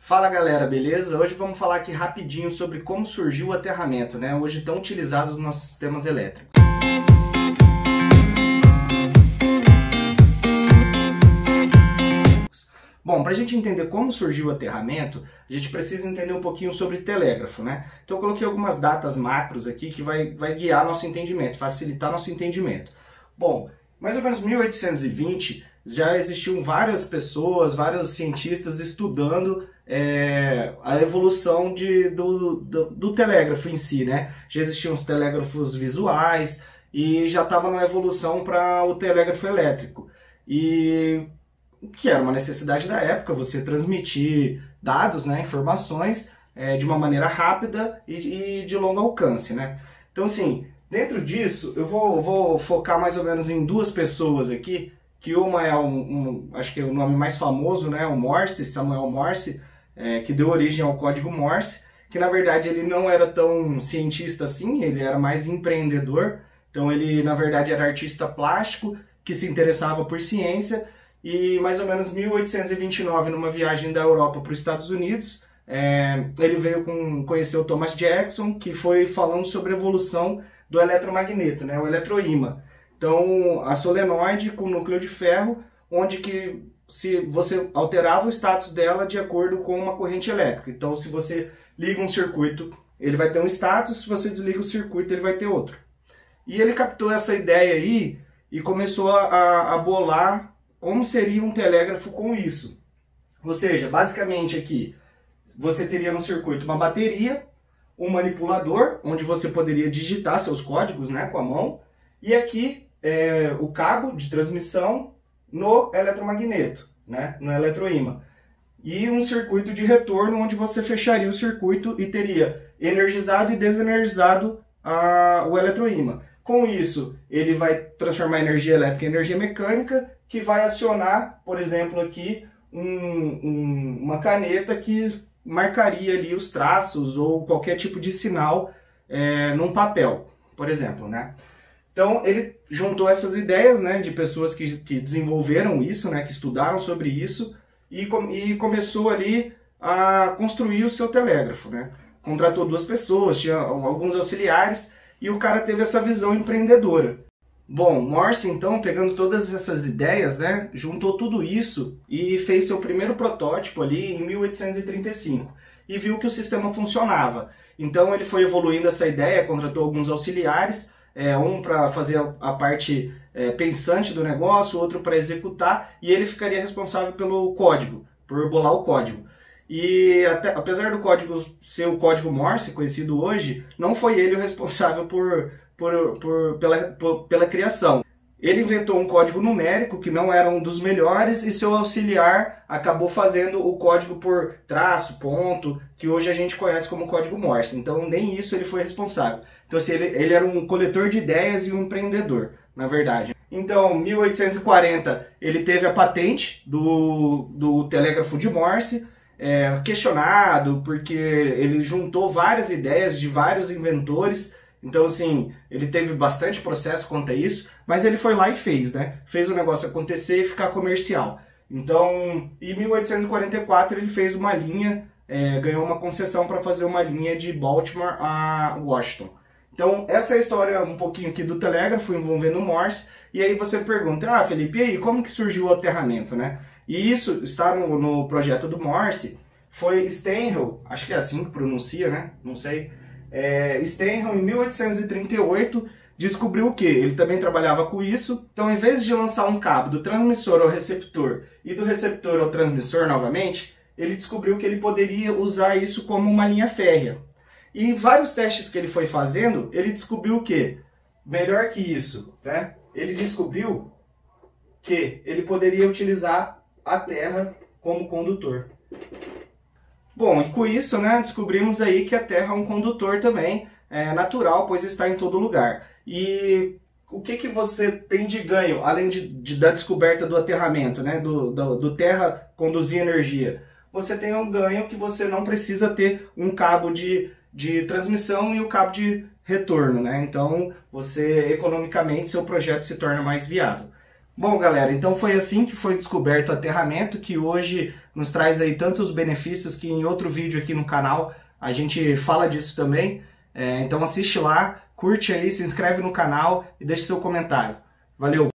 Fala galera, beleza? Hoje vamos falar aqui rapidinho sobre como surgiu o aterramento, né? Hoje tão utilizado nos nossos sistemas elétricos. Bom, para a gente entender como surgiu o aterramento, a gente precisa entender um pouquinho sobre telégrafo, né? Então eu coloquei algumas datas macros aqui que vai guiar nosso entendimento, facilitar nosso entendimento. Bom, mais ou menos 1820 já existiam várias pessoas, vários cientistas estudando a evolução do telégrafo em si, né? Já existiam os telégrafos visuais e já estava na evolução para o telégrafo elétrico. E que era uma necessidade da época, você transmitir dados, né, informações de uma maneira rápida e de longo alcance, né? Então, assim, dentro disso, eu vou focar mais ou menos em duas pessoas aqui, que uma é acho que é o nome mais famoso, né, o Morse, Samuel Morse, que deu origem ao código Morse, que na verdade ele não era tão cientista assim, ele era mais empreendedor, então ele na verdade era artista plástico, que se interessava por ciência, e mais ou menos 1829, numa viagem da Europa para os Estados Unidos, ele veio conhecer o Thomas Jackson, que foi falando sobre a evolução do eletromagneto, né, o eletroímã. Então, a solenoide com núcleo de ferro, onde que se você alterava o status dela de acordo com uma corrente elétrica. Então, se você liga um circuito, ele vai ter um status, se você desliga o circuito, ele vai ter outro. E ele captou essa ideia aí e começou a bolar como seria um telégrafo com isso. Ou seja, basicamente aqui, você teria no circuito uma bateria, um manipulador, onde você poderia digitar seus códigos, né, com a mão, e aqui o cabo de transmissão no eletromagneto, né, no eletroímã. E um circuito de retorno onde você fecharia o circuito e teria energizado e desenergizado o eletroímã. Com isso, ele vai transformar a energia elétrica em energia mecânica, que vai acionar, por exemplo, aqui uma caneta que marcaria ali os traços ou qualquer tipo de sinal num papel, por exemplo, né? Então, ele juntou essas ideias, né, de pessoas que desenvolveram isso, né, que estudaram sobre isso, e começou ali a construir o seu telégrafo, né? Contratou duas pessoas, tinha alguns auxiliares, e o cara teve essa visão empreendedora. Bom, Morse, então, pegando todas essas ideias, né, juntou tudo isso e fez seu primeiro protótipo ali em 1835, e viu que o sistema funcionava. Então, ele foi evoluindo essa ideia, contratou alguns auxiliares, um para fazer a parte pensante do negócio, outro para executar, e ele ficaria responsável pelo código, por bolar o código. E apesar do código ser o código Morse, conhecido hoje, não foi ele o responsável pela criação. Ele inventou um código numérico que não era um dos melhores e seu auxiliar acabou fazendo o código por traço, ponto, que hoje a gente conhece como código Morse. Então nem isso ele foi responsável. Então assim, ele era um coletor de ideias e um empreendedor, na verdade. Então, em 1840, ele teve a patente do telégrafo de Morse, questionado porque ele juntou várias ideias de vários inventores. Então, assim, ele teve bastante processo quanto a isso, mas ele foi lá e fez, né? Fez o negócio acontecer e ficar comercial. Então, em 1844, ele fez uma linha, ganhou uma concessão para fazer uma linha de Baltimore a Washington. Então, essa é a história um pouquinho aqui do telégrafo envolvendo o Morse. E aí você pergunta, Felipe, e aí, como que surgiu o aterramento, né? E isso está no projeto do Morse. Foi Steinhell, acho que é assim que pronuncia, né? Não sei. Steinhell, em 1838, descobriu o quê? Ele também trabalhava com isso. Então, em vez de lançar um cabo do transmissor ao receptor e do receptor ao transmissor novamente, ele descobriu que ele poderia usar isso como uma linha férrea. E em vários testes que ele foi fazendo, ele descobriu o quê? Melhor que isso, né? Ele descobriu que ele poderia utilizar a terra como condutor. Bom, e com isso, né, descobrimos aí que a Terra é um condutor também, natural, pois está em todo lugar. E o que você tem de ganho, além da descoberta do aterramento, né, do terra conduzir energia? Você tem um ganho que você não precisa ter um cabo de transmissão e o cabo de retorno, né? Então, economicamente, seu projeto se torna mais viável. Bom, galera, então foi assim que foi descoberto o aterramento, que hoje nos traz aí tantos benefícios que em outro vídeo aqui no canal a gente fala disso também. Então assiste lá, curte aí, se inscreve no canal e deixe seu comentário. Valeu!